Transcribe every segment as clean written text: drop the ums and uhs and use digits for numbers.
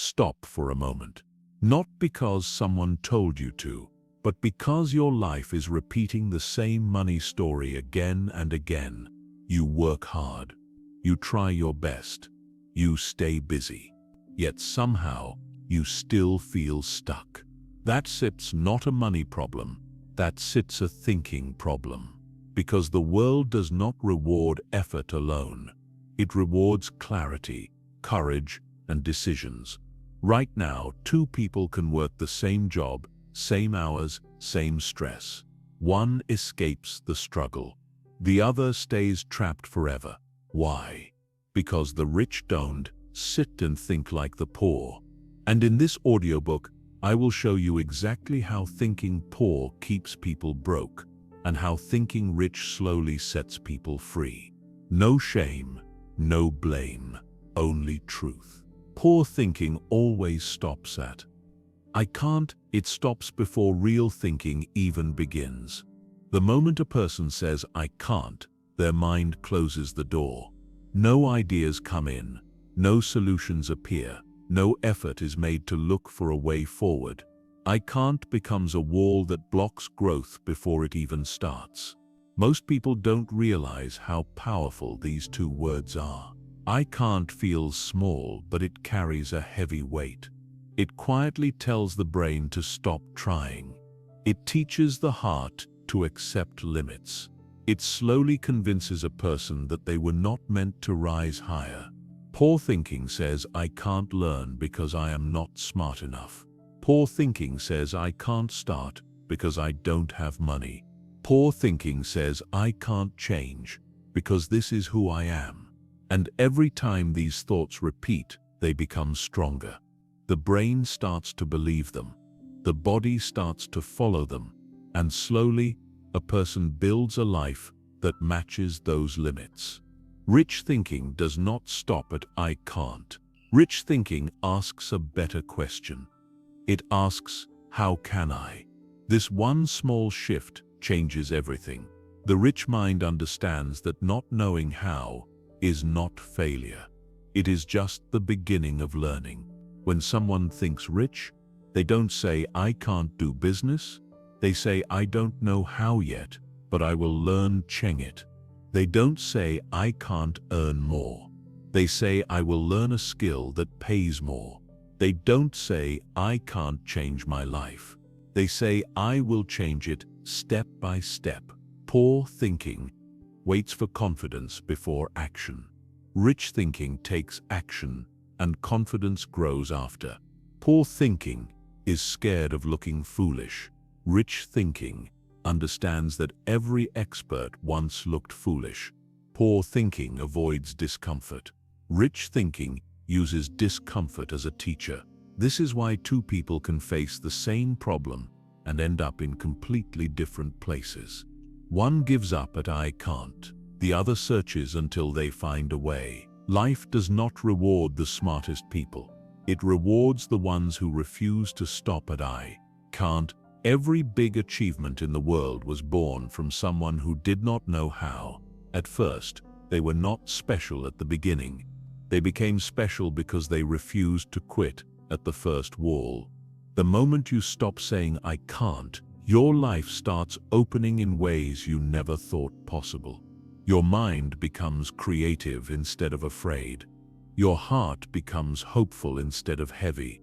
stop for a moment. Not because someone told you to, but because your life is repeating the same money story again and again. You work hard. You try your best. You stay busy. Yet somehow, you still feel stuck. That's not a money problem. That's a thinking problem. Because the world does not reward effort alone. It rewards clarity, courage, and decisions. Right now, two people can work the same job, same hours, same stress. One escapes the struggle. The other stays trapped forever. Why? Because the rich don't sit and think like the poor. And in this audiobook, I will show you exactly how thinking poor keeps people broke, and how thinking rich slowly sets people free. No shame, no blame, only truth. Poor thinking always stops at "I can't." It stops before real thinking even begins. The moment a person says "I can't," their mind closes the door. No ideas come in, no solutions appear, no effort is made to look for a way forward. "I can't" becomes a wall that blocks growth before it even starts. Most people don't realize how powerful these two words are. "I can't" feels small, but it carries a heavy weight. It quietly tells the brain to stop trying. It teaches the heart to accept limits. It slowly convinces a person that they were not meant to rise higher. Poor thinking says "I can't learn because I am not smart enough." Poor thinking says "I can't start because I don't have money." Poor thinking says "I can't change because this is who I am." And every time these thoughts repeat, they become stronger. The brain starts to believe them. The body starts to follow them. And slowly, a person builds a life that matches those limits. Rich thinking does not stop at "I can't." Rich thinking asks a better question. It asks, "How can I?" This one small shift changes everything. The rich mind understands that not knowing how is not failure. It is just the beginning of learning. When someone thinks rich, they don't say "I can't do business." They say "I don't know how yet, but I will learn it." They don't say "I can't earn more." They say "I will learn a skill that pays more." They don't say "I can't change my life." They say "I will change it step by step." Poor thinking waits for confidence before action. Rich thinking takes action, and confidence grows after. Poor thinking is scared of looking foolish. Rich thinking understands that every expert once looked foolish. Poor thinking avoids discomfort. Rich thinking uses discomfort as a teacher. This is why two people can face the same problem and end up in completely different places. One gives up at "I can't." The other searches until they find a way. Life does not reward the smartest people. It rewards the ones who refuse to stop at "I can't." Every big achievement in the world was born from someone who did not know how. At first, they were not special at the beginning. They became special because they refused to quit at the first wall. The moment you stop saying "I can't," your life starts opening in ways you never thought possible. Your mind becomes creative instead of afraid. Your heart becomes hopeful instead of heavy.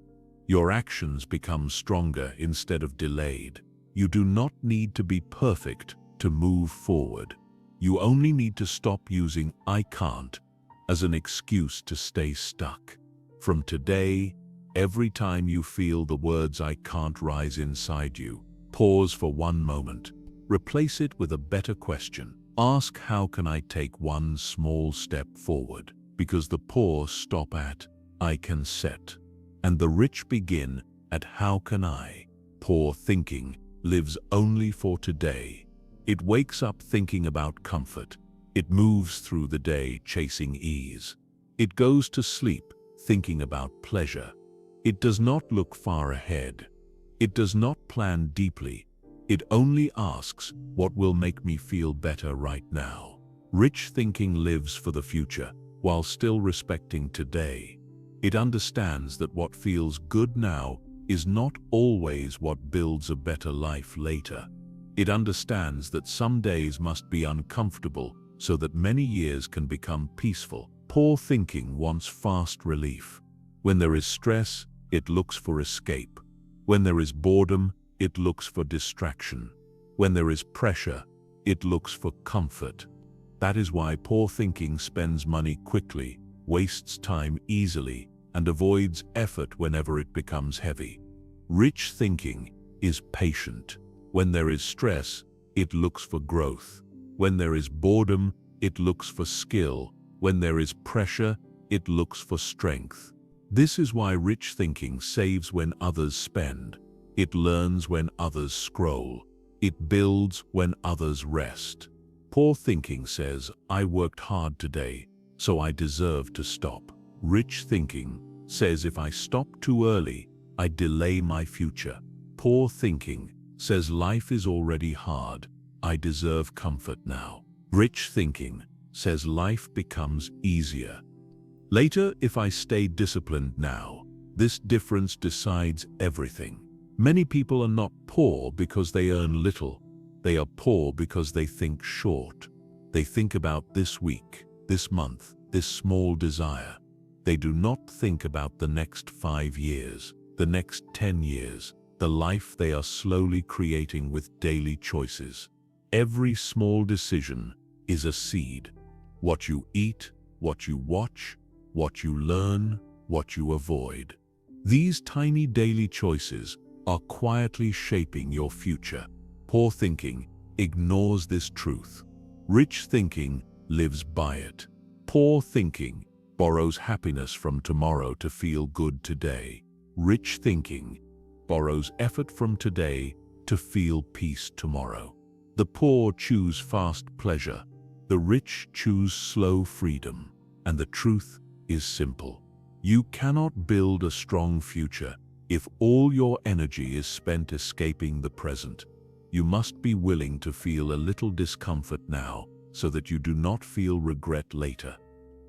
Your actions become stronger instead of delayed. You do not need to be perfect to move forward. You only need to stop using "I can't" as an excuse to stay stuck. From today, every time you feel the words "I can't" rise inside you, pause for one moment. Replace it with a better question. Ask, "How can I take one small step forward?" Because the poor stop at "I can set," and the rich begin at "How can I?" Poor thinking lives only for today. It wakes up thinking about comfort. It moves through the day chasing ease. It goes to sleep thinking about pleasure. It does not look far ahead. It does not plan deeply. It only asks, "What will make me feel better right now?" Rich thinking lives for the future while still respecting today. It understands that what feels good now is not always what builds a better life later. It understands that some days must be uncomfortable so that many years can become peaceful. Poor thinking wants fast relief. When there is stress, it looks for escape. When there is boredom, it looks for distraction. When there is pressure, it looks for comfort. That is why poor thinking spends money quickly, wastes time easily, and avoids effort whenever it becomes heavy. Rich thinking is patient. When there is stress, it looks for growth. When there is boredom, it looks for skill. When there is pressure, it looks for strength. This is why rich thinking saves when others spend. It learns when others scroll. It builds when others rest. Poor thinking says, I worked hard today, so I deserve to stop. Rich thinking says if I stop too early, I delay my future. Poor thinking says life is already hard. I deserve comfort now. Rich thinking says life becomes easier later if I stay disciplined now. This difference decides everything. Many people are not poor because they earn little. They are poor because they think short. They think about this week, this month, this small desire. They do not think about the next 5 years, the next 10 years, the life they are slowly creating with daily choices. Every small decision is a seed. What you eat, what you watch, what you learn, what you avoid. These tiny daily choices are quietly shaping your future. Poor thinking ignores this truth. Rich thinking lives by it. Poor thinking borrows happiness from tomorrow to feel good today. Rich thinking borrows effort from today to feel peace tomorrow. The poor choose fast pleasure. The rich choose slow freedom. And the truth is simple. You cannot build a strong future if all your energy is spent escaping the present. You must be willing to feel a little discomfort now so that you do not feel regret later.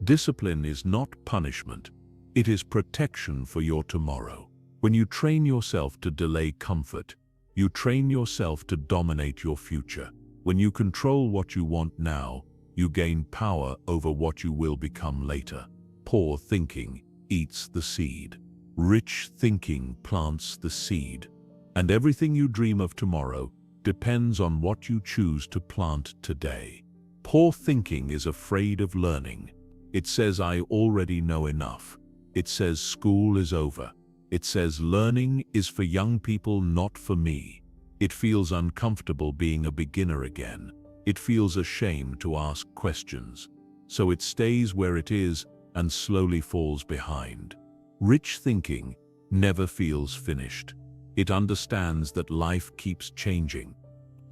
Discipline is not punishment. It is protection for your tomorrow. When you train yourself to delay comfort, you train yourself to dominate your future. When you control what you want now, you gain power over what you will become later. Poor thinking eats the seed. Rich thinking plants the seed. And everything you dream of tomorrow depends on what you choose to plant today. Poor thinking is afraid of learning. It says, I already know enough. It says school is over. It says learning is for young people, not for me. It feels uncomfortable being a beginner again. It feels ashamed to ask questions. So it stays where it is and slowly falls behind. Rich thinking never feels finished. It understands that life keeps changing,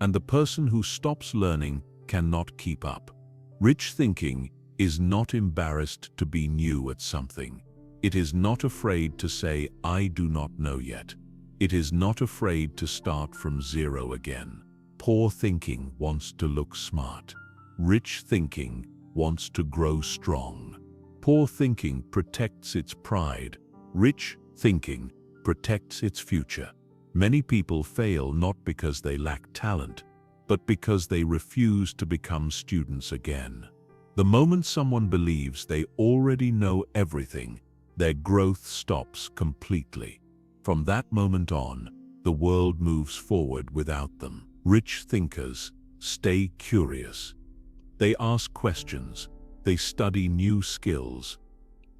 and the person who stops learning cannot keep up. Rich thinking is not embarrassed to be new at something. It is not afraid to say, I do not know yet. It is not afraid to start from zero again. Poor thinking wants to look smart. Rich thinking wants to grow strong. Poor thinking protects its pride. Rich thinking protects its future. Many people fail not because they lack talent, but because they refuse to become students again. The moment someone believes they already know everything, their growth stops completely. From that moment on, the world moves forward without them. Rich thinkers stay curious. They ask questions. They study new skills.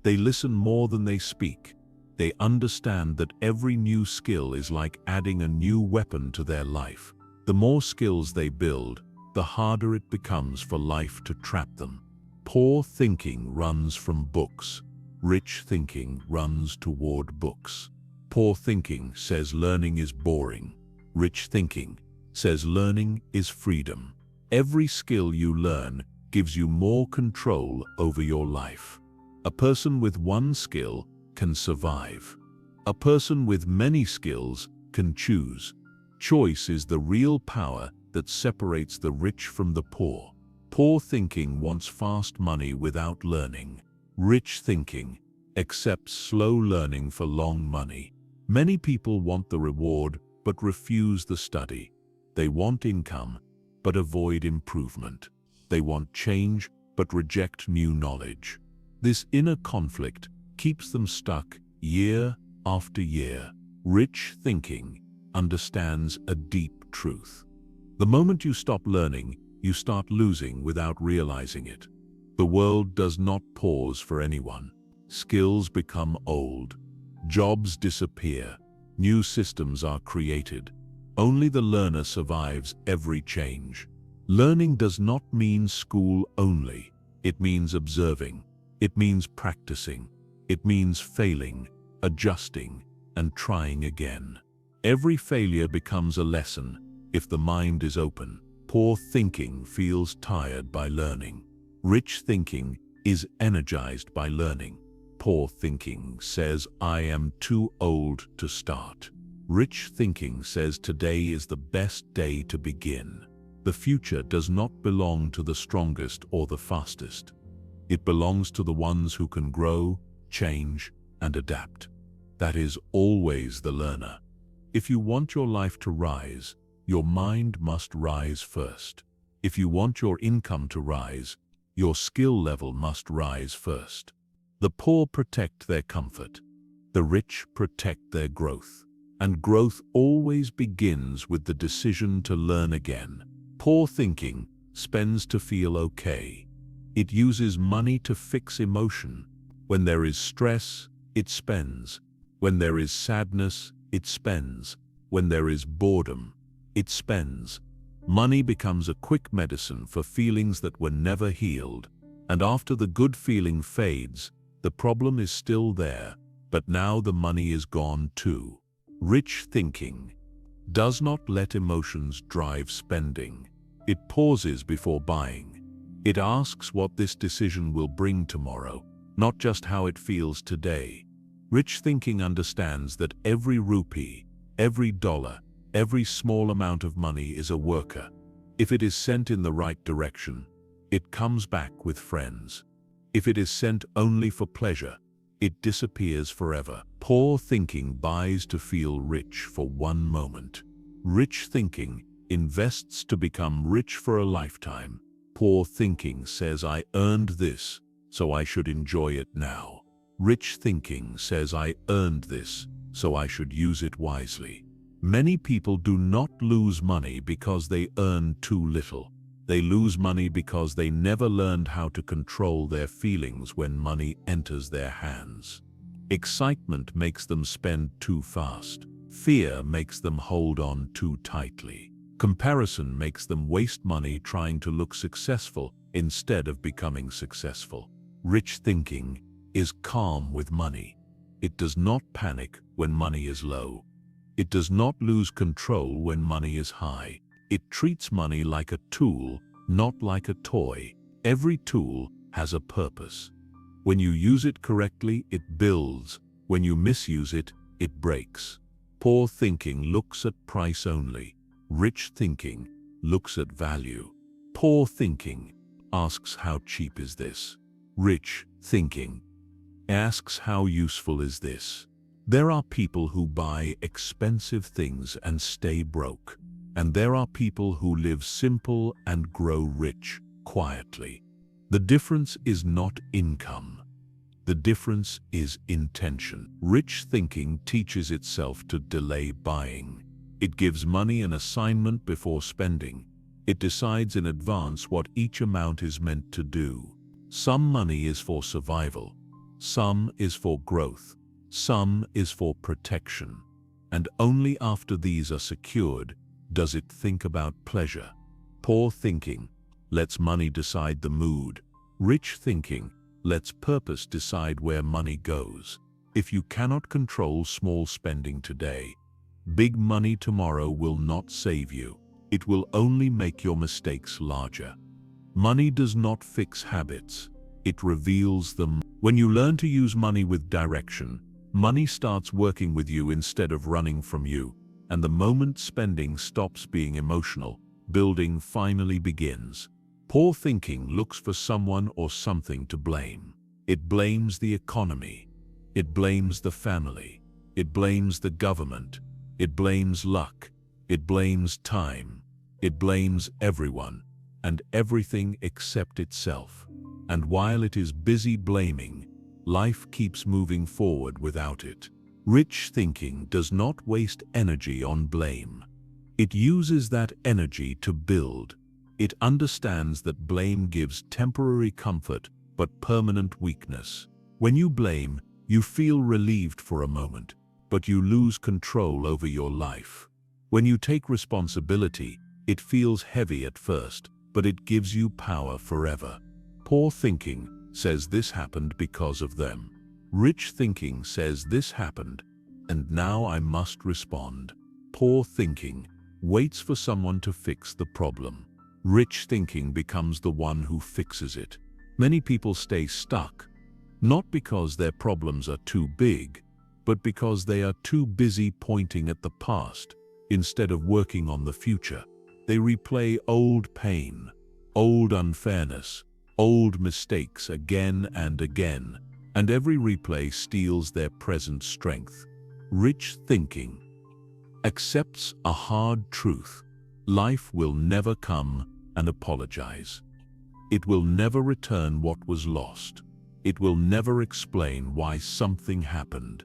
They listen more than they speak. They understand that every new skill is like adding a new weapon to their life. The more skills they build, the harder it becomes for life to trap them. Poor thinking runs from books. Rich thinking runs toward books. Poor thinking says learning is boring. Rich thinking says learning is freedom. Every skill you learn gives you more control over your life. A person with one skill can survive. A person with many skills can choose. Choice is the real power that separates the rich from the poor. Poor thinking wants fast money without learning. Rich thinking accepts slow learning for long money. Many people want the reward but refuse the study. They want income but avoid improvement. They want change but reject new knowledge. This inner conflict keeps them stuck year after year. Rich thinking understands a deep truth. The moment you stop learning, you start losing without realizing it. The world does not pause for anyone. Skills become old. Jobs disappear. New systems are created. Only the learner survives every change. Learning does not mean school only. It means observing. It means practicing. It means failing, adjusting, and trying again. Every failure becomes a lesson if the mind is open. Poor thinking feels tired by learning. Rich thinking is energized by learning. Poor thinking says, I am too old to start. Rich thinking says today is the best day to begin. The future does not belong to the strongest or the fastest. It belongs to the ones who can grow, change, and adapt. That is always the learner. If you want your life to rise, your mind must rise first. If you want your income to rise, your skill level must rise first. The poor protect their comfort. The rich protect their growth. And growth always begins with the decision to learn again. Poor thinking spends to feel okay. It uses money to fix emotion. When there is stress, it spends. When there is sadness, it spends. When there is boredom, it spends. Money becomes a quick medicine for feelings that were never healed. And after the good feeling fades, the problem is still there, but now the money is gone too. Rich thinking does not let emotions drive spending. It pauses before buying. It asks what this decision will bring tomorrow, not just how it feels today. Rich thinking understands that every rupee, every dollar, every small amount of money is a worker. If it is sent in the right direction, it comes back with friends. If it is sent only for pleasure, it disappears forever. Poor thinking buys to feel rich for one moment. Rich thinking invests to become rich for a lifetime. Poor thinking says, I earned this, so I should enjoy it now. Rich thinking says, I earned this, so I should use it wisely. Many people do not lose money because they earn too little. They lose money because they never learned how to control their feelings when money enters their hands. Excitement makes them spend too fast. Fear makes them hold on too tightly. Comparison makes them waste money trying to look successful instead of becoming successful. Rich thinking is calm with money. It does not panic when money is low. It does not lose control when money is high. It treats money like a tool, not like a toy. Every tool has a purpose. When you use it correctly, it builds. When you misuse it, it breaks. Poor thinking looks at price only. Rich thinking looks at value. Poor thinking asks, how cheap is this? Rich thinking asks, how useful is this? There are people who buy expensive things and stay broke. And there are people who live simple and grow rich quietly. The difference is not income. The difference is intention. Rich thinking teaches itself to delay buying. It gives money an assignment before spending. It decides in advance what each amount is meant to do. Some money is for survival. Some is for growth. Some is for protection. And only after these are secured does it think about pleasure. Poor thinking lets money decide the mood. Rich thinking lets purpose decide where money goes. If you cannot control small spending today, big money tomorrow will not save you. It will only make your mistakes larger. Money does not fix habits. It reveals them. When you learn to use money with direction, money starts working with you instead of running from you. And the moment spending stops being emotional, building finally begins. Poor thinking looks for someone or something to blame. It blames the economy. It blames the family. It blames the government. It blames luck. It blames time. It blames everyone and everything except itself. And while it is busy blaming, life keeps moving forward without it. Rich thinking does not waste energy on blame. It uses that energy to build. It understands that blame gives temporary comfort but permanent weakness. When you blame, you feel relieved for a moment, but you lose control over your life. When you take responsibility, it feels heavy at first, but it gives you power forever. Poor thinking says this happened because of them. Rich thinking says this happened, and now I must respond. Poor thinking waits for someone to fix the problem. Rich thinking becomes the one who fixes it. Many people stay stuck, not because their problems are too big, but because they are too busy pointing at the past instead of working on the future. They replay old pain, old unfairness, old mistakes again and again, and every replay steals their present strength. Rich thinking accepts a hard truth. Life will never come and apologize. It will never return what was lost. It will never explain why something happened.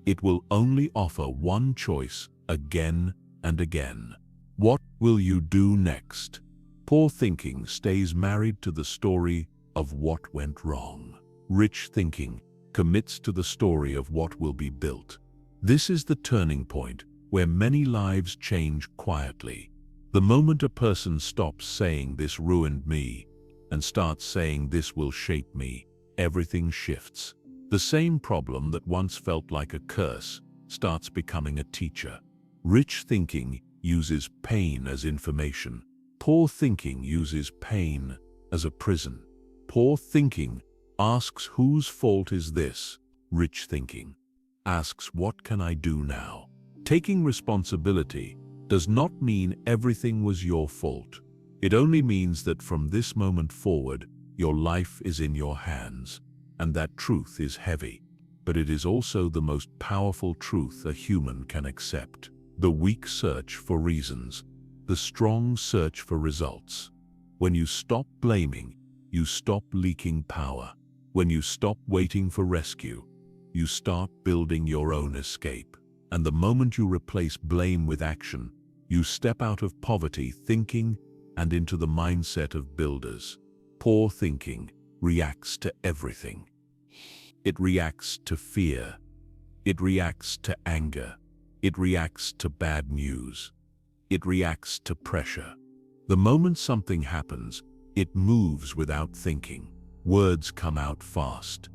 It will only offer one choice again and again. What will you do next? Poor thinking stays married to the story of what went wrong. Rich thinking commits to the story of what will be built. This is the turning point where many lives change quietly. The moment a person stops saying this ruined me and starts saying this will shape me, everything shifts. The same problem that once felt like a curse starts becoming a teacher. Rich thinking uses pain as information. Poor thinking uses pain as a prison. Poor thinking asks, whose fault is this? Rich thinking asks, what can I do now? Taking responsibility does not mean everything was your fault. It only means that from this moment forward, your life is in your hands. And that truth is heavy, but it is also the most powerful truth a human can accept. The weak search for reasons, the strong search for results. When you stop blaming, you stop leaking power. When you stop waiting for rescue, you start building your own escape. And the moment you replace blame with action, you step out of poverty thinking and into the mindset of builders. Poor thinking reacts to everything. It reacts to fear. It reacts to anger. It reacts to bad news. It reacts to pressure. The moment something happens, it moves without thinking. Words come out fast.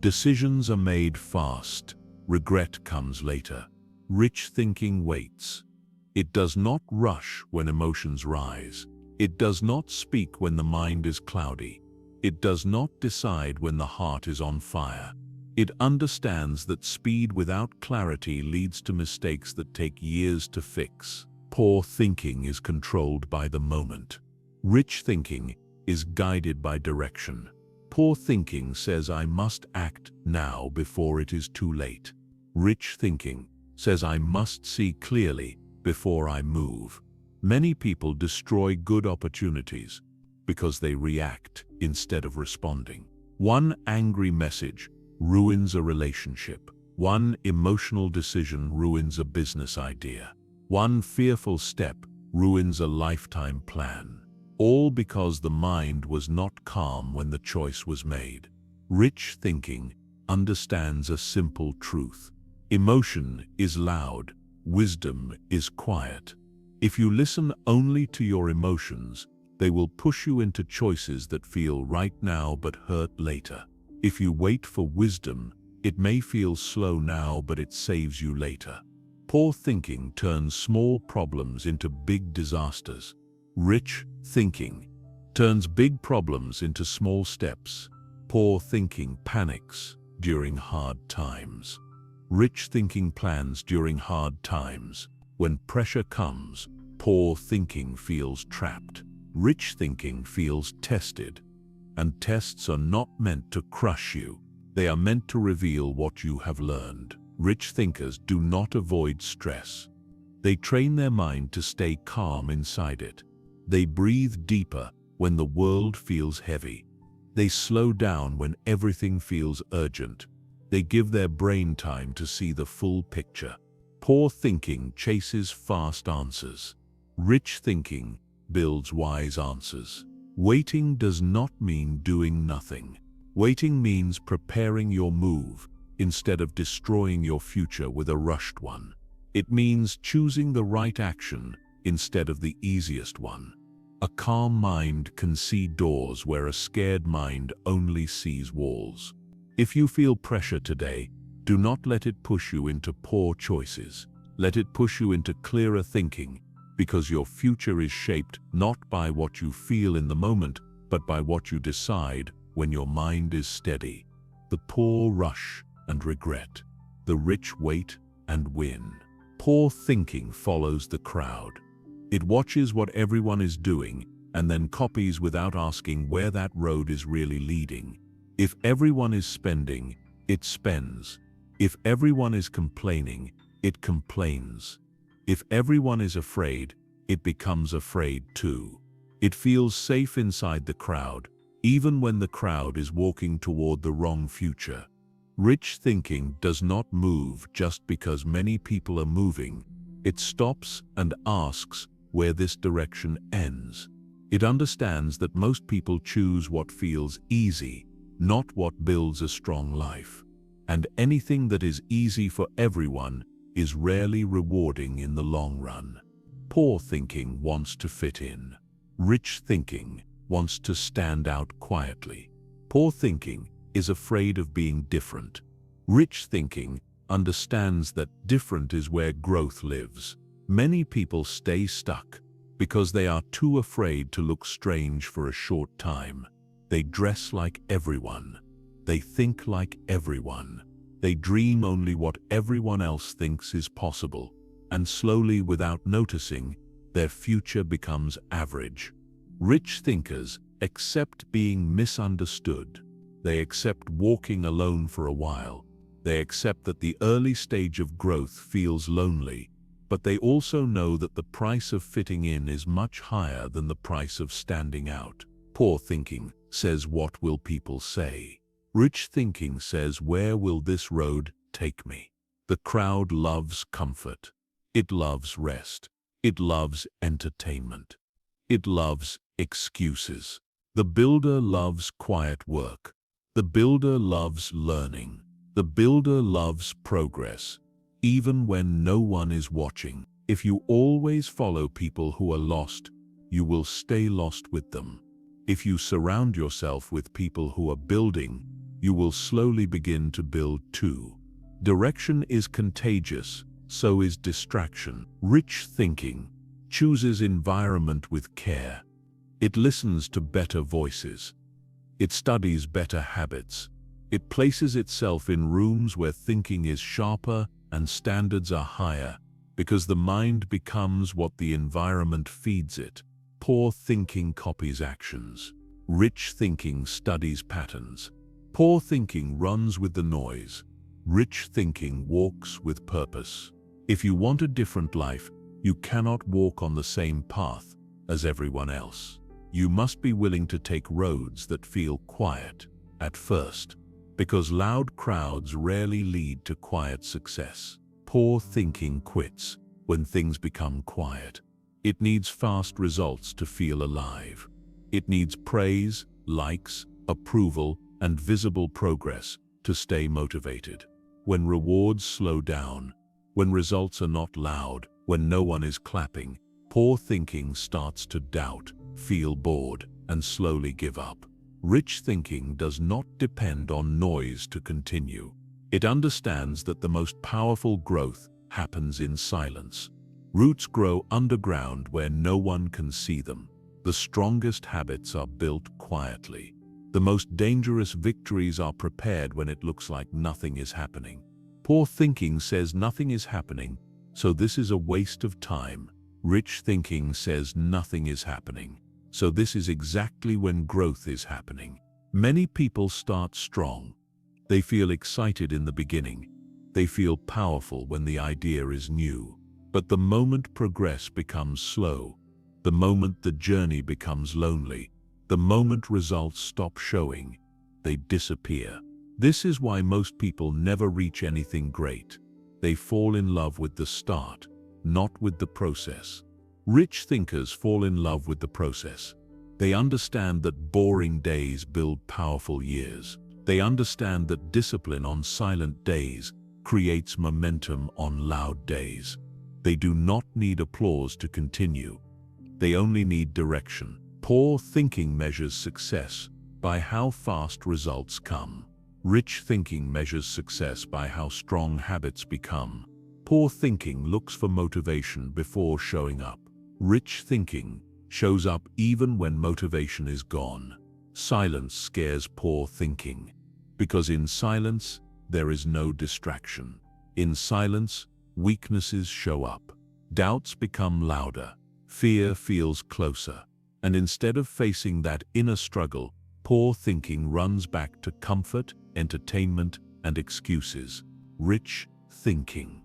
Decisions are made fast. Regret comes later. Rich thinking waits. It does not rush when emotions rise. It does not speak when the mind is cloudy. It does not decide when the heart is on fire. It understands that speed without clarity leads to mistakes that take years to fix. Poor thinking is controlled by the moment. Rich thinking is guided by direction. Poor thinking says I must act now before it is too late. Rich thinking says I must see clearly before I move. Many people destroy good opportunities because they react instead of responding. One angry message ruins a relationship. One emotional decision ruins a business idea. One fearful step ruins a lifetime plan. All because the mind was not calm when the choice was made. Rich thinking understands a simple truth. Emotion is loud. Wisdom is quiet. If you listen only to your emotions, they will push you into choices that feel right now but hurt later. If you wait for wisdom, it may feel slow now but it saves you later. Poor thinking turns small problems into big disasters. Rich thinking turns big problems into small steps. Poor thinking panics during hard times. Rich thinking plans during hard times. When pressure comes, poor thinking feels trapped. Rich thinking feels tested. And tests are not meant to crush you. They are meant to reveal what you have learned. Rich thinkers do not avoid stress. They train their mind to stay calm inside it. They breathe deeper when the world feels heavy. They slow down when everything feels urgent. They give their brain time to see the full picture. Poor thinking chases fast answers. Rich thinking builds wise answers. Waiting does not mean doing nothing. Waiting means preparing your move instead of destroying your future with a rushed one. It means choosing the right action instead of the easiest one. A calm mind can see doors where a scared mind only sees walls. If you feel pressure today, do not let it push you into poor choices. Let it push you into clearer thinking, because your future is shaped not by what you feel in the moment, but by what you decide when your mind is steady. The poor rush and regret. The rich wait and win. Poor thinking follows the crowd. It watches what everyone is doing and then copies without asking where that road is really leading. If everyone is spending, it spends. If everyone is complaining, it complains. If everyone is afraid, it becomes afraid too. It feels safe inside the crowd, even when the crowd is walking toward the wrong future. Rich thinking does not move just because many people are moving. It stops and asks where this direction ends. It understands that most people choose what feels easy, not what builds a strong life. And anything that is easy for everyone is rarely rewarding in the long run. Poor thinking wants to fit in. Rich thinking wants to stand out quietly. Poor thinking is afraid of being different. Rich thinking understands that different is where growth lives. Many people stay stuck because they are too afraid to look strange for a short time. They dress like everyone. They think like everyone. They dream only what everyone else thinks is possible. And slowly, without noticing, their future becomes average. Rich thinkers accept being misunderstood. They accept walking alone for a while. They accept that the early stage of growth feels lonely, but they also know that the price of fitting in is much higher than the price of standing out. Poor thinking says, "What will people say?" Rich thinking says, "Where will this road take me?" The crowd loves comfort. It loves rest. It loves entertainment. It loves excuses. The builder loves quiet work. The builder loves learning. The builder loves progress, even when no one is watching. If you always follow people who are lost, you will stay lost with them. If you surround yourself with people who are building, you will slowly begin to build too. Direction is contagious, so is distraction. Rich thinking chooses environment with care. It listens to better voices. It studies better habits. It places itself in rooms where thinking is sharper and standards are higher, because the mind becomes what the environment feeds it. Poor thinking copies actions. Rich thinking studies patterns. Poor thinking runs with the noise. Rich thinking walks with purpose. If you want a different life, you cannot walk on the same path as everyone else. You must be willing to take roads that feel quiet at first, because loud crowds rarely lead to quiet success. Poor thinking quits when things become quiet. It needs fast results to feel alive. It needs praise, likes, approval, and visible progress to stay motivated. When rewards slow down, when results are not loud, when no one is clapping, poor thinking starts to doubt, feel bored, and slowly give up. Rich thinking does not depend on noise to continue. It understands that the most powerful growth happens in silence. Roots grow underground where no one can see them. The strongest habits are built quietly. The most dangerous victories are prepared when it looks like nothing is happening. Poor thinking says nothing is happening, so this is a waste of time. Rich thinking says nothing is happening, so this is exactly when growth is happening. Many people start strong. They feel excited in the beginning. They feel powerful when the idea is new. But the moment progress becomes slow, the moment the journey becomes lonely, the moment results stop showing, they disappear. This is why most people never reach anything great. They fall in love with the start, not with the process. Rich thinkers fall in love with the process. They understand that boring days build powerful years. They understand that discipline on silent days creates momentum on loud days. They do not need applause to continue. They only need direction. Poor thinking measures success by how fast results come. Rich thinking measures success by how strong habits become. Poor thinking looks for motivation before showing up. Rich thinking shows up even when motivation is gone. Silence scares poor thinking, because in silence, there is no distraction. In silence, weaknesses show up. Doubts become louder. Fear feels closer. And instead of facing that inner struggle, poor thinking runs back to comfort, entertainment, and excuses. Rich thinking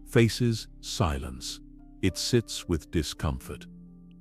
faces silence. It sits with discomfort.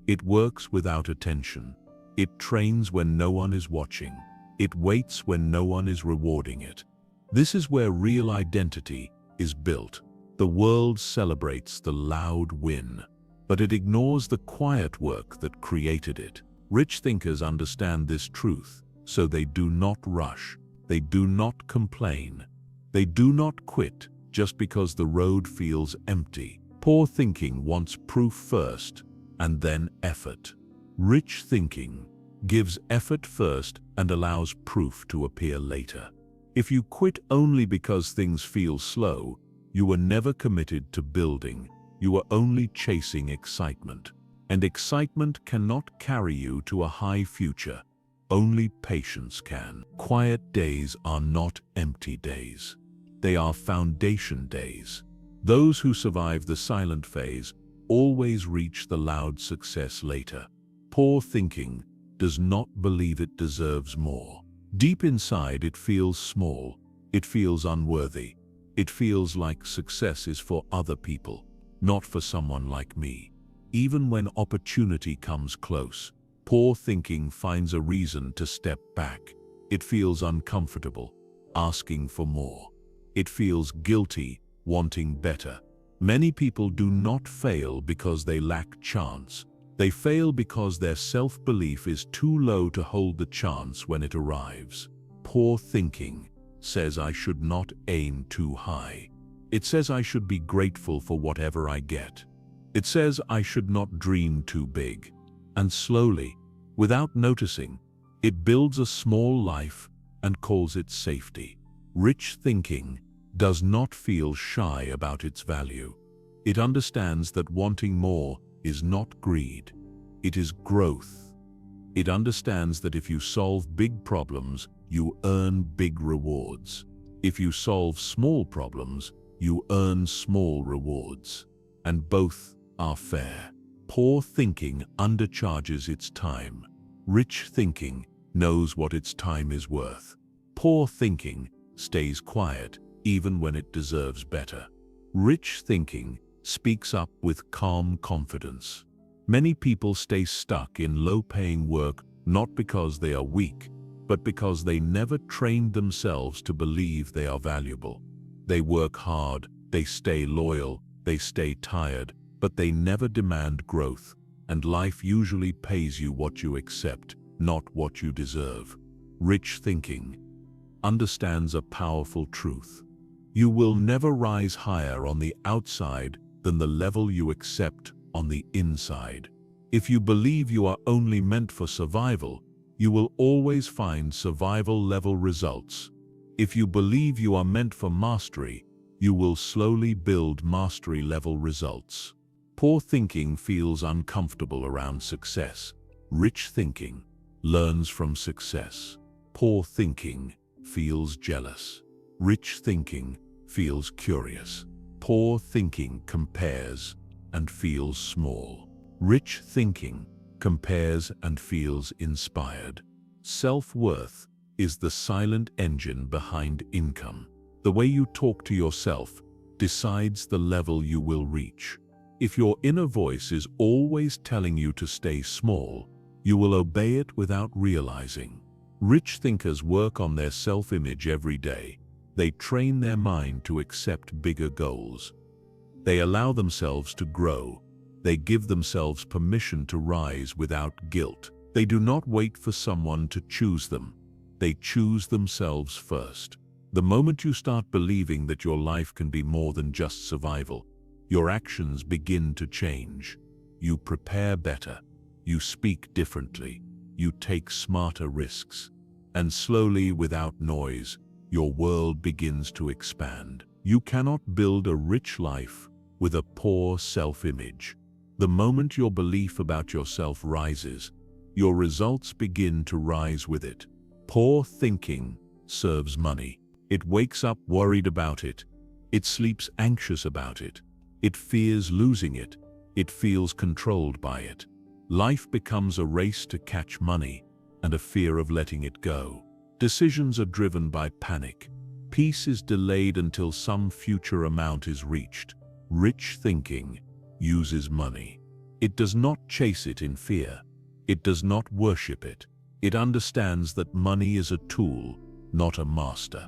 It works without attention. It trains when no one is watching. It waits when no one is rewarding it. This is where real identity is built. The world celebrates the loud win, but it ignores the quiet work that created it. Rich thinkers understand this truth, so they do not rush. They do not complain. They do not quit just because the road feels empty. Poor thinking wants proof first, and then effort. Rich thinking gives effort first and allows proof to appear later. If you quit only because things feel slow, you were never committed to building. You were only chasing excitement. And excitement cannot carry you to a high future. Only patience can. Quiet days are not empty days. They are foundation days. Those who survive the silent phase always reach the loud success later. Poor thinking does not believe it deserves more. Deep inside, it feels small. It feels unworthy. It feels like success is for other people, not for someone like me. Even when opportunity comes close, poor thinking finds a reason to step back. It feels uncomfortable, asking for more. It feels guilty, wanting better. Many people do not fail because they lack chance. They fail because their self-belief is too low to hold the chance when it arrives. Poor thinking says I should not aim too high. It says I should be grateful for whatever I get. It says I should not dream too big. And slowly, without noticing, it builds a small life and calls it safety. Rich thinking does not feel shy about its value. It understands that wanting more is not greed. It is growth. It understands that if you solve big problems, you earn big rewards. If you solve small problems, you earn small rewards. And both are fair. Poor thinking undercharges its time. Rich thinking knows what its time is worth. Poor thinking stays quiet even when it deserves better. Rich thinking speaks up with calm confidence. Many people stay stuck in low-paying work not because they are weak, but because they never trained themselves to believe they are valuable. They work hard, they stay loyal, they stay tired, but they never demand growth, and life usually pays you what you accept, not what you deserve. Rich thinking understands a powerful truth. You will never rise higher on the outside than the level you accept on the inside. If you believe you are only meant for survival, you will always find survival-level results. If you believe you are meant for mastery, you will slowly build mastery-level results. Poor thinking feels uncomfortable around success. Rich thinking learns from success. Poor thinking feels jealous. Rich thinking feels curious. Poor thinking compares and feels small. Rich thinking compares and feels inspired. Self-worth is the silent engine behind income. The way you talk to yourself decides the level you will reach. If your inner voice is always telling you to stay small, you will obey it without realizing. Rich thinkers work on their self-image every day. They train their mind to accept bigger goals. They allow themselves to grow. They give themselves permission to rise without guilt. They do not wait for someone to choose them. They choose themselves first. The moment you start believing that your life can be more than just survival, your actions begin to change. You prepare better. You speak differently. You take smarter risks. And slowly, without noise, your world begins to expand. You cannot build a rich life with a poor self-image. The moment your belief about yourself rises, your results begin to rise with it. Poor thinking serves money. It wakes up worried about it. It sleeps anxious about it. It fears losing it. It feels controlled by it. Life becomes a race to catch money and a fear of letting it go. Decisions are driven by panic. Peace is delayed until some future amount is reached. Rich thinking uses money. It does not chase it in fear. It does not worship it. It understands that money is a tool, not a master.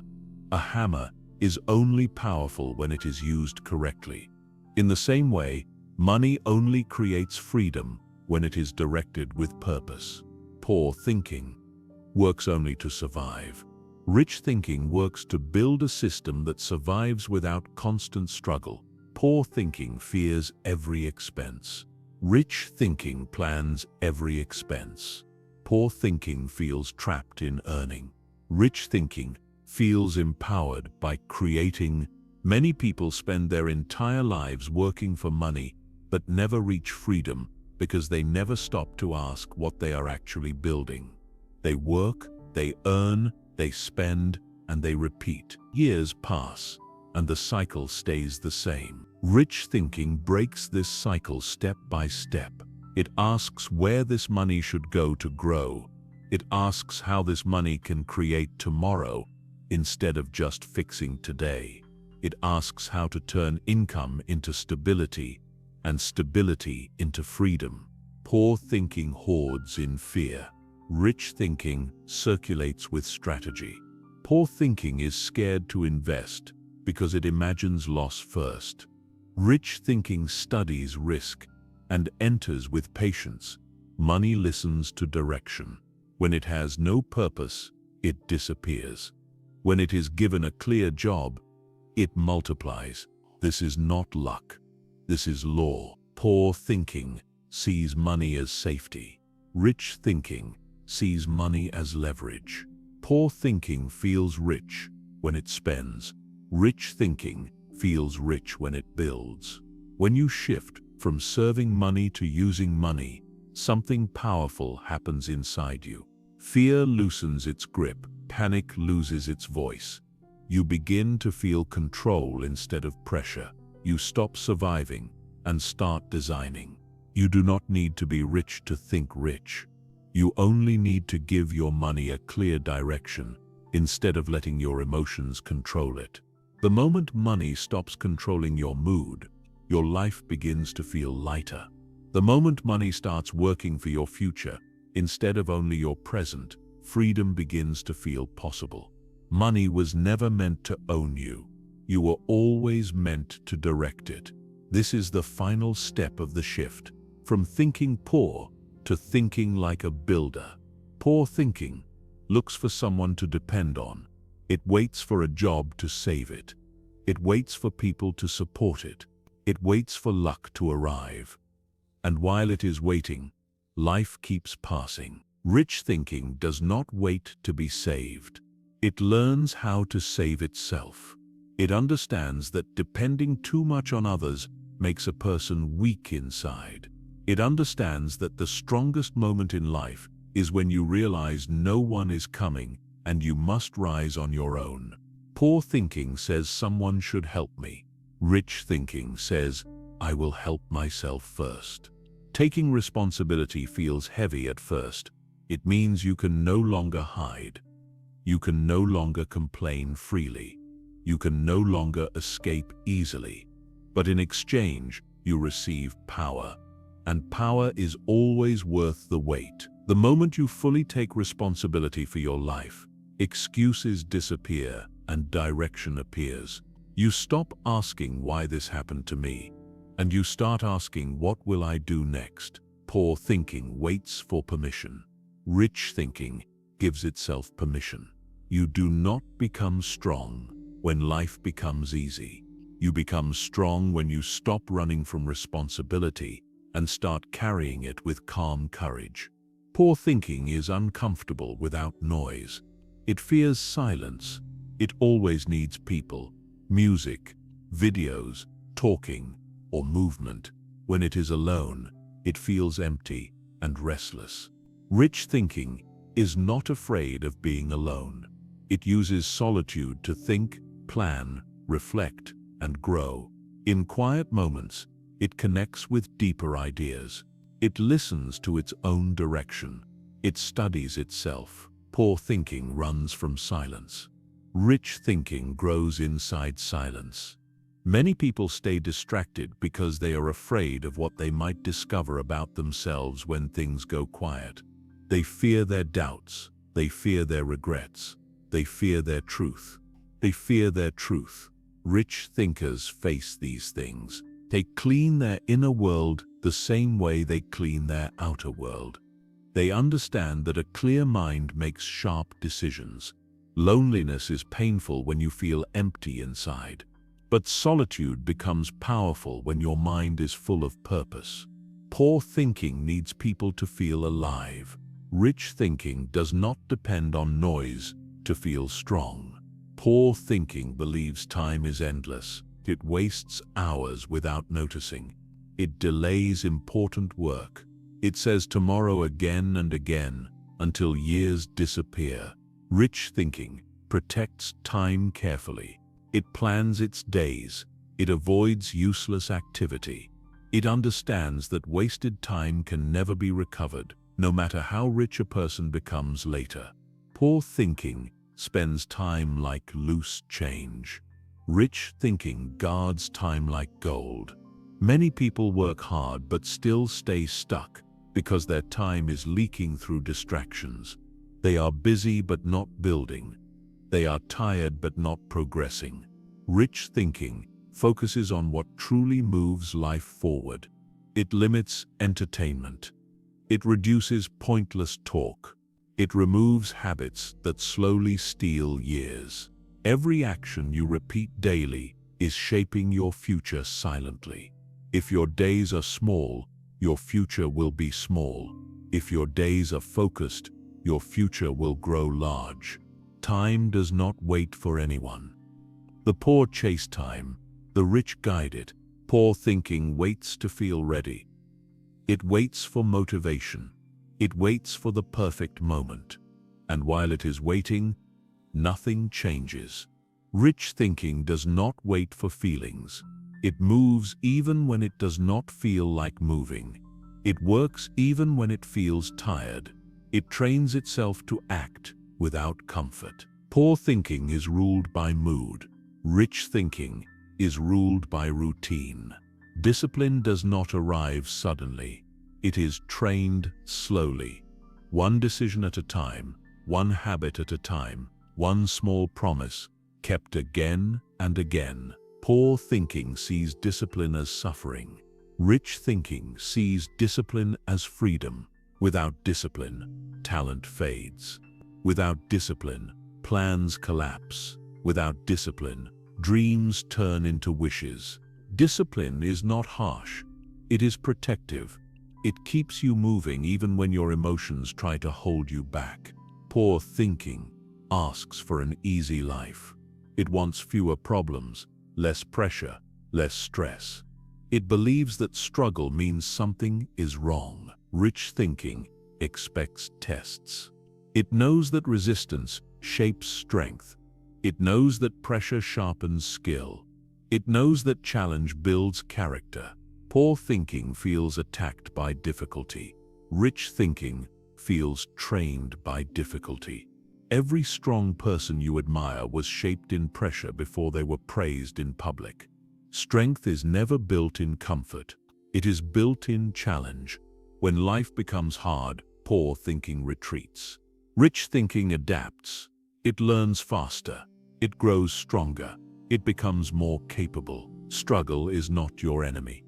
A hammer is only powerful when it is used correctly. In the same way, money only creates freedom when it is directed with purpose. Poor thinking works only to survive. Rich thinking works to build a system that survives without constant struggle. Poor thinking fears every expense. Rich thinking plans every expense. Poor thinking feels trapped in earning. Rich thinking feels empowered by creating. Many people spend their entire lives working for money, but never reach freedom because they never stop to ask what they are actually building. They work, they earn, they spend, and they repeat. Years pass, and the cycle stays the same. Rich thinking breaks this cycle step by step. It asks where this money should go to grow. It asks how this money can create tomorrow instead of just fixing today. It asks how to turn income into stability and stability into freedom. Poor thinking hoards in fear. Rich thinking circulates with strategy. Poor thinking is scared to invest because it imagines loss first. Rich thinking studies risk and enters with patience. Money listens to direction. When it has no purpose, it disappears. When it is given a clear job, it multiplies. This is not luck. This is law. Poor thinking sees money as safety. Rich thinking sees money as leverage. Poor thinking feels rich when it spends. Rich thinking feels rich when it builds. When you shift from serving money to using money, something powerful happens inside you. Fear loosens its grip. Panic loses its voice. You begin to feel control instead of pressure. You stop surviving and start designing. You do not need to be rich to think rich. You only need to give your money a clear direction instead of letting your emotions control it. The moment money stops controlling your mood, your life begins to feel lighter. The moment money starts working for your future instead of only your present, freedom begins to feel possible. Money was never meant to own you. You were always meant to direct it. This is the final step of the shift, from thinking poor to thinking like a builder. Poor thinking looks for someone to depend on. It waits for a job to save it. It waits for people to support it. It waits for luck to arrive. And while it is waiting, life keeps passing. Rich thinking does not wait to be saved. It learns how to save itself. It understands that depending too much on others makes a person weak inside. It understands that the strongest moment in life is when you realize no one is coming and you must rise on your own. Poor thinking says someone should help me. Rich thinking says, I will help myself first. Taking responsibility feels heavy at first. It means you can no longer hide. You can no longer complain freely. You can no longer escape easily. But in exchange, you receive power. And power is always worth the wait. The moment you fully take responsibility for your life, excuses disappear and direction appears. You stop asking why this happened to me, and you start asking what will I do next. Poor thinking waits for permission. Rich thinking gives itself permission. You do not become strong when life becomes easy. You become strong when you stop running from responsibility and start carrying it with calm courage. Poor thinking is uncomfortable without noise. It fears silence. It always needs people, music, videos, talking, or movement. When it is alone, it feels empty and restless. Rich thinking is not afraid of being alone. It uses solitude to think, plan, reflect, and grow. In quiet moments, it connects with deeper ideas. It listens to its own direction. It studies itself. Poor thinking runs from silence. Rich thinking grows inside silence. Many people stay distracted because they are afraid of what they might discover about themselves when things go quiet. They fear their doubts. They fear their regrets. They fear their truth. They fear their truth. Rich thinkers face these things. They clean their inner world the same way they clean their outer world. They understand that a clear mind makes sharp decisions. Loneliness is painful when you feel empty inside. But solitude becomes powerful when your mind is full of purpose. Poor thinking needs people to feel alive. Rich thinking does not depend on noise to feel strong. Poor thinking believes time is endless. It wastes hours without noticing. It delays important work. It says tomorrow again and again until years disappear. Rich thinking protects time carefully. It plans its days. It avoids useless activity. It understands that wasted time can never be recovered, no matter how rich a person becomes later. Poor thinking spends time like loose change. Rich thinking guards time like gold. Many people work hard but still stay stuck because their time is leaking through distractions. They are busy but not building. They are tired but not progressing. Rich thinking focuses on what truly moves life forward. It limits entertainment. It reduces pointless talk. It removes habits that slowly steal years. Every action you repeat daily is shaping your future silently. If your days are small, your future will be small. If your days are focused, your future will grow large. Time does not wait for anyone. The poor chase time, the rich guide it. Poor thinking waits to feel ready. It waits for motivation. It waits for the perfect moment. And while it is waiting, nothing changes. Rich thinking does not wait for feelings. It moves even when it does not feel like moving. It works even when it feels tired. It trains itself to act without comfort. Poor thinking is ruled by mood. Rich thinking is ruled by routine. Discipline does not arrive suddenly. It is trained slowly. One decision at a time, one habit at a time, one small promise, kept again and again. Poor thinking sees discipline as suffering. Rich thinking sees discipline as freedom. Without discipline, talent fades. Without discipline, plans collapse. Without discipline, dreams turn into wishes. Discipline is not harsh. It is protective. It keeps you moving even when your emotions try to hold you back. Poor thinking asks for an easy life. It wants fewer problems, less pressure, less stress. It believes that struggle means something is wrong. Rich thinking expects tests. It knows that resistance shapes strength. It knows that pressure sharpens skill. It knows that challenge builds character. Poor thinking feels attacked by difficulty. Rich thinking feels trained by difficulty. Every strong person you admire was shaped in pressure before they were praised in public. Strength is never built in comfort. It is built in challenge. When life becomes hard, poor thinking retreats. Rich thinking adapts. It learns faster. It grows stronger. It becomes more capable. Struggle is not your enemy.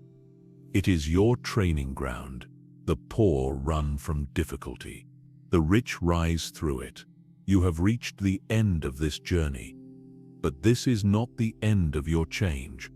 It is your training ground. The poor run from difficulty. The rich rise through it. You have reached the end of this journey. But this is not the end of your change.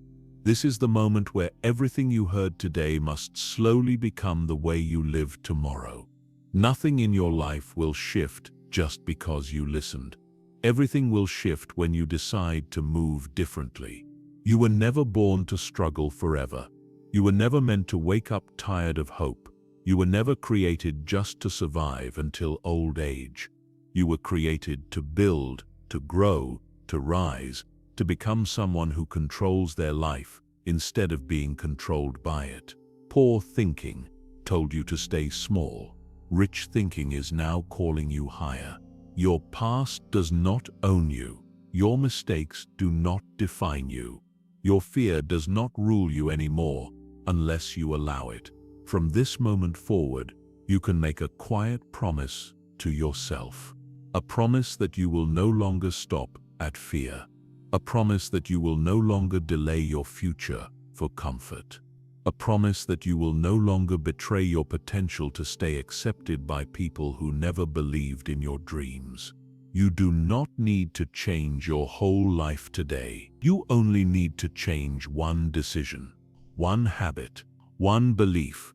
This is the moment where everything you heard today must slowly become the way you live tomorrow. Nothing in your life will shift just because you listened. Everything will shift when you decide to move differently. You were never born to struggle forever. You were never meant to wake up tired of hope. You were never created just to survive until old age. You were created to build, to grow, to rise, to become someone who controls their life instead of being controlled by it. Poor thinking told you to stay small. Rich thinking is now calling you higher. Your past does not own you. Your mistakes do not define you. Your fear does not rule you anymore unless you allow it. From this moment forward, you can make a quiet promise to yourself. A promise that you will no longer stop at fear. A promise that you will no longer delay your future for comfort. A promise that you will no longer betray your potential to stay accepted by people who never believed in your dreams. You do not need to change your whole life today. You only need to change one decision, one habit, one belief.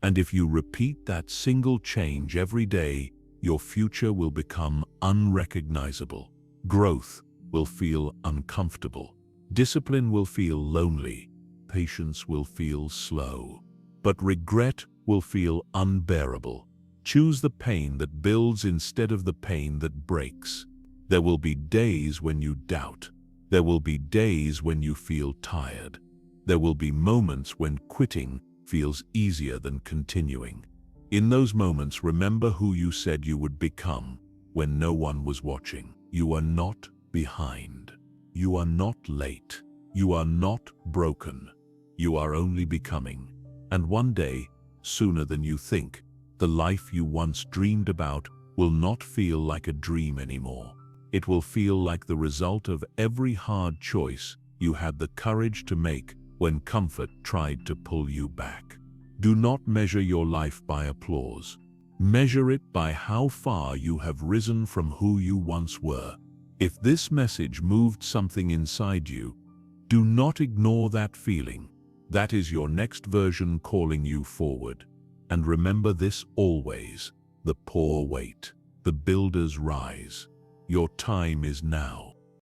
And if you repeat that single change every day, your future will become unrecognizable. Growth will feel uncomfortable. Discipline will feel lonely. Patience will feel slow. But regret will feel unbearable. Choose the pain that builds instead of the pain that breaks. There will be days when you doubt. There will be days when you feel tired. There will be moments when quitting feels easier than continuing. In those moments, remember who you said you would become when no one was watching. You are not behind. You are not late. You are not broken. You are only becoming. And one day, sooner than you think, the life you once dreamed about will not feel like a dream anymore. It will feel like the result of every hard choice you had the courage to make when comfort tried to pull you back. Do not measure your life by applause. Measure it by how far you have risen from who you once were. If this message moved something inside you, do not ignore that feeling. That is your next version calling you forward. And remember this always: the poor wait, the builders rise. Your time is now.